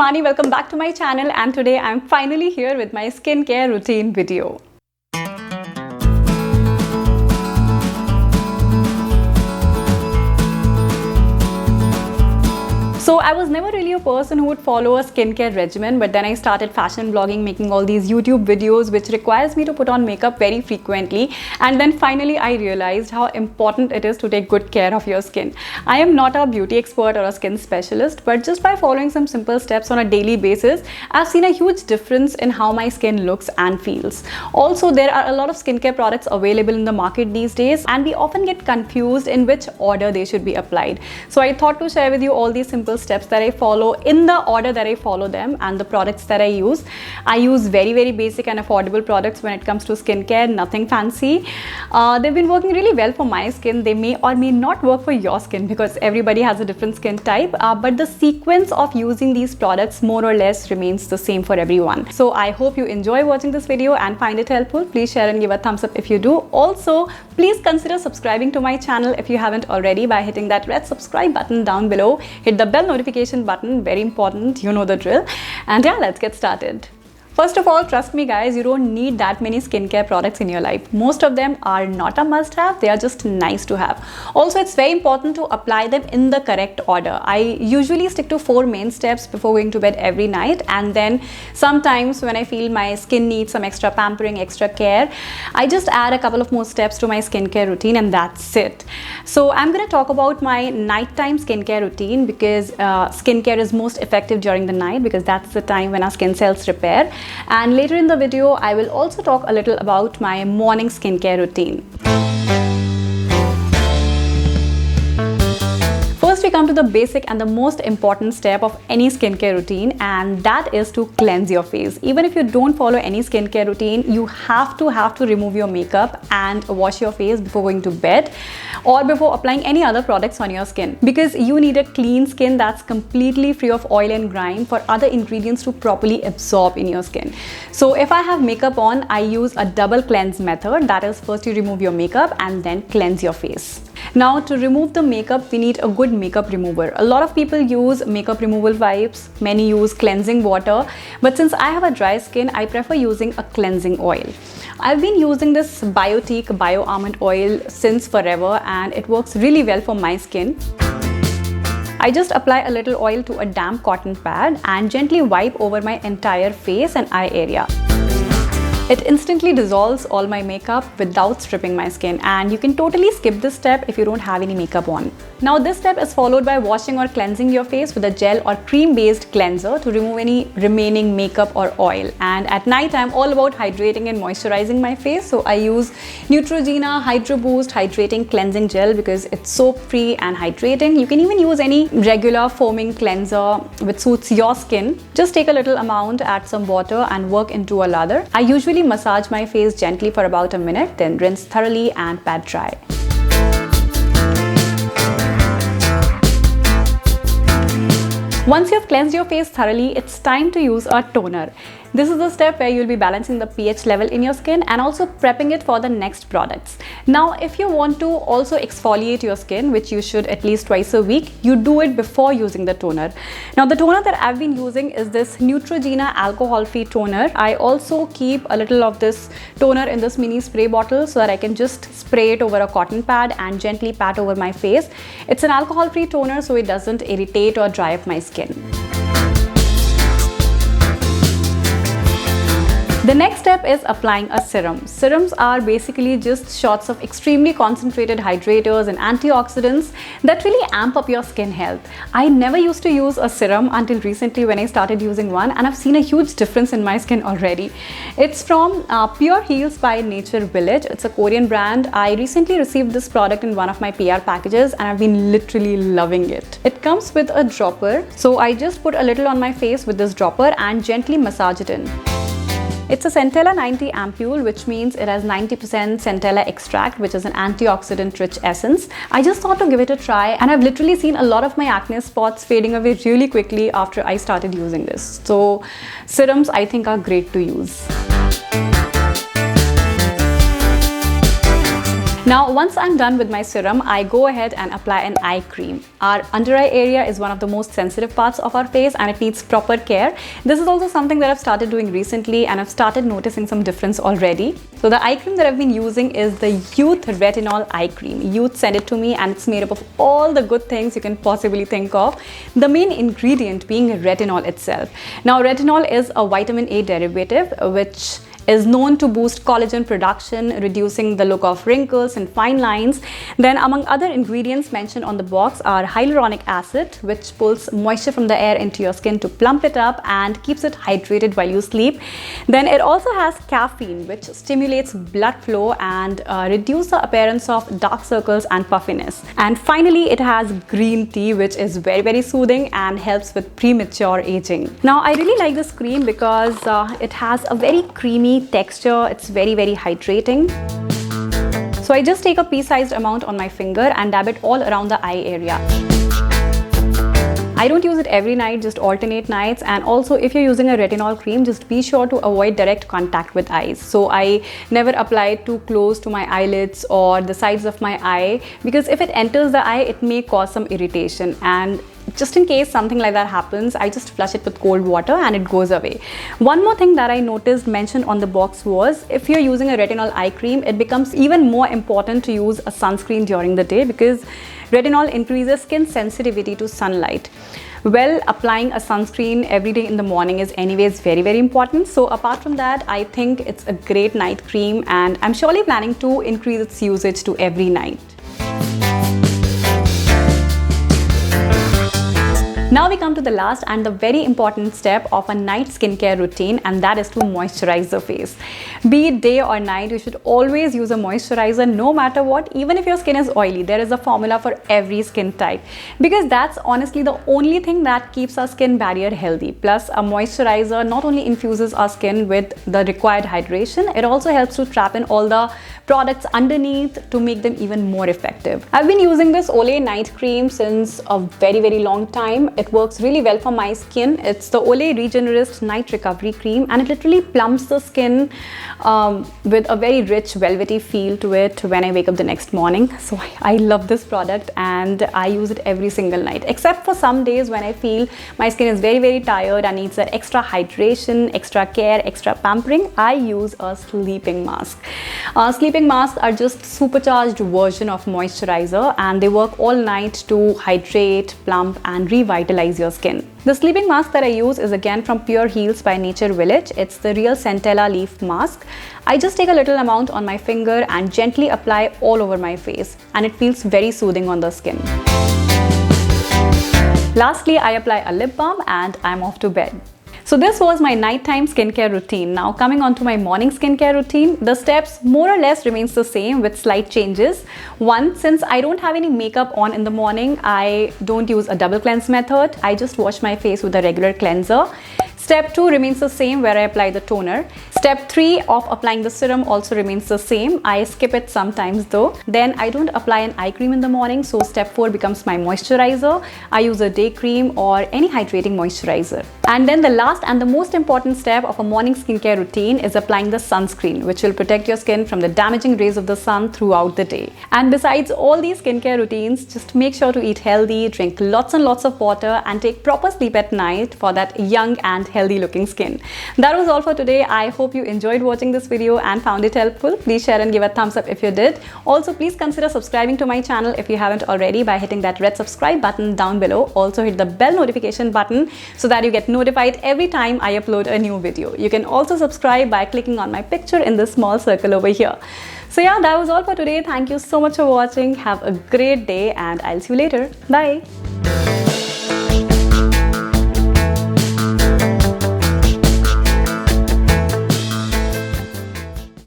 Shivani, welcome back to my channel, and today I'm finally here with my skincare routine video. So I was never really a person who would follow a skincare regimen, but then I started fashion blogging, making all these YouTube videos which requires me to put on makeup very frequently, and then finally I realized how important it is to take good care of your skin. I am not a beauty expert or a skin specialist, but just by following some simple steps on a daily basis, I've seen a huge difference in how my skin looks and feels. Also, there are a lot of skincare products available in the market these days, and we often get confused in which order they should be applied. So I thought to share with you all these simple steps that I follow in the order that I follow them, and the products that I use. I use very basic and affordable products when it comes to skincare, nothing fancy. They've been working really well for my skin. They may or may not work for your skin because everybody has a different skin type, but the sequence of using these products more or less remains the same for everyone. So I hope you enjoy watching this video and find it helpful. Please share and give a thumbs up if you do. Also, please consider subscribing to my channel if you haven't already by hitting that red subscribe button down below. Hit the bell notification button, very important, you know the drill. And yeah, let's get started. First of all, trust me guys, you don't need that many skincare products in your life. Most of them are not a must-have, they are just nice to have. Also, it's very important to apply them in the correct order. I usually stick to 4 main steps before going to bed every night, and then sometimes when I feel my skin needs some extra pampering, extra care, I just add a couple of more steps to my skincare routine, and that's it. So I'm going to talk about my nighttime skincare routine because skincare is most effective during the night because that's the time when our skin cells repair. And later in the video, I will also talk a little about my morning skincare routine. First, we come to the basic and the most important step of any skincare routine, and that is to cleanse your face. Even if you don't follow any skincare routine, you have to remove your makeup and wash your face before going to bed or before applying any other products on your skin, because you need a clean skin that's completely free of oil and grime for other ingredients to properly absorb in your skin. So if I have makeup on, I use a double cleanse method. That is, first you remove your makeup and then cleanse your face. Now, to remove the makeup, we need a good makeup remover. A lot of people use makeup removal wipes, many use cleansing water, but since I have a dry skin, I prefer using a cleansing oil. I've been using this Biotique Bio Almond Oil since forever, and it works really well for my skin. I just apply a little oil to a damp cotton pad and gently wipe over my entire face and eye area. It instantly dissolves all my makeup without stripping my skin, and you can totally skip this step if you don't have any makeup on. Now, this step is followed by washing or cleansing your face with a gel or cream-based cleanser to remove any remaining makeup or oil. And at night, I'm all about hydrating and moisturizing my face, so I use Neutrogena Hydro Boost Hydrating Cleansing Gel because it's soap-free and hydrating. You can even use any regular foaming cleanser which suits your skin. Just take a little amount, add some water, and work into a lather. I usually massage my face gently for about a minute, then rinse thoroughly and pat dry. Once you've cleansed your face thoroughly, it's time to use a toner. This is the step where you'll be balancing the pH level in your skin and also prepping it for the next products. Now, if you want to also exfoliate your skin, which you should at least twice a week, you do it before using the toner. Now, the toner that I've been using is this Neutrogena alcohol-free toner. I also keep a little of this toner in this mini spray bottle so that I can just spray it over a cotton pad and gently pat over my face. It's an alcohol-free toner, so it doesn't irritate or dry up my skin. The next step is applying a serum. Serums are basically just shots of extremely concentrated hydrators and antioxidants that really amp up your skin health. I never used to use a serum until recently when I started using one, and I've seen a huge difference in my skin already. It's from Pure Heals by Nature Village. It's a Korean brand. I recently received this product in one of my PR packages, and I've been literally loving it. It comes with a dropper, so I just put a little on my face with this dropper and gently massage it in. It's a Centella 90 ampule, which means it has 90% Centella extract, which is an antioxidant-rich essence. I just thought to give it a try, and I've literally seen a lot of my acne spots fading away really quickly after I started using this. So serums, I think, are great to use. Now once I'm done with my serum, I go ahead and apply an eye cream. Our under eye area is one of the most sensitive parts of our face and it needs proper care. This is also something that I've started doing recently and I've started noticing some difference already. So the eye cream that I've been using is the Youth Retinol Eye Cream. Youth sent it to me and it's made up of all the good things you can possibly think of. The main ingredient being retinol itself. Now retinol is a vitamin A derivative which is known to boost collagen production, reducing the look of wrinkles and fine lines. Then among other ingredients mentioned on the box are hyaluronic acid, which pulls moisture from the air into your skin to plump it up and keeps it hydrated while you sleep. Then it also has caffeine, which stimulates blood flow and reduces the appearance of dark circles and puffiness. And finally, it has green tea, which is very soothing and helps with premature aging. Now, I really like this cream because it has a very creamy texture. It's very hydrating. So I just take a pea-sized amount on my finger and dab it all around the eye area. I don't use it every night, just alternate nights. And also if you're using a retinol cream, just be sure to avoid direct contact with eyes. So I never apply it too close to my eyelids or the sides of my eye, because if it enters the eye, it may cause some irritation. And just in case something like that happens, I just flush it with cold water and it goes away. One more thing that I noticed mentioned on the box was if you're using a retinol eye cream, it becomes even more important to use a sunscreen during the day because retinol increases skin sensitivity to sunlight. Well, applying a sunscreen every day in the morning is anyways very important. So apart from that, I think it's a great night cream and I'm surely planning to increase its usage to every night. Now we come to the last and the very important step of a night skincare routine, and that is to moisturize the face. Be it day or night, you should always use a moisturizer no matter what. Even if your skin is oily, there is a formula for every skin type, because that's honestly the only thing that keeps our skin barrier healthy. Plus, a moisturizer not only infuses our skin with the required hydration, it also helps to trap in all the products underneath to make them even more effective. I've been using this Olay night cream since a very long time. It works really well for my skin. It's the Olay Regenerist Night Recovery Cream and it literally plumps the skin with a very rich velvety feel to it when I wake up the next morning. So I love this product and I use it every single night, except for some days when I feel my skin is very tired and needs that extra hydration, extra care, extra pampering. I use a sleeping mask. Sleeping masks are just supercharged version of moisturizer and they work all night to hydrate, plump and revitalize your skin. The sleeping mask that I use is again from Pure Heals by Nature Village. It's the Real Centella Leaf Mask. I just take a little amount on my finger and gently apply all over my face, and it feels very soothing on the skin. Lastly, I apply a lip balm and I'm off to bed. So this was my nighttime skincare routine. Now coming on to my morning skincare routine, the steps more or less remains the same with slight changes. One, since I don't have any makeup on in the morning, I don't use a double cleanse method. I just wash my face with a regular cleanser. Step 2 remains the same, where I apply the toner. Step 3 of applying the serum also remains the same. I skip it sometimes though. Then I don't apply an eye cream in the morning, so step 4 becomes my moisturizer. I use a day cream or any hydrating moisturizer. And then the last and the most important step of a morning skincare routine is applying the sunscreen, which will protect your skin from the damaging rays of the sun throughout the day. And besides all these skincare routines, just make sure to eat healthy, drink lots and lots of water, and take proper sleep at night for that young and healthy looking skin. That was all for today. I hope you enjoyed watching this video and found it helpful. Please share and give a thumbs up if you did. Also, please consider subscribing to my channel if you haven't already by hitting that red subscribe button down below. Also hit the bell notification button so that you get notified every time I upload a new video. You can also subscribe by clicking on my picture in this small circle over here. So yeah, that was all for today. Thank you so much for watching. Have a great day and I'll see you later. Bye.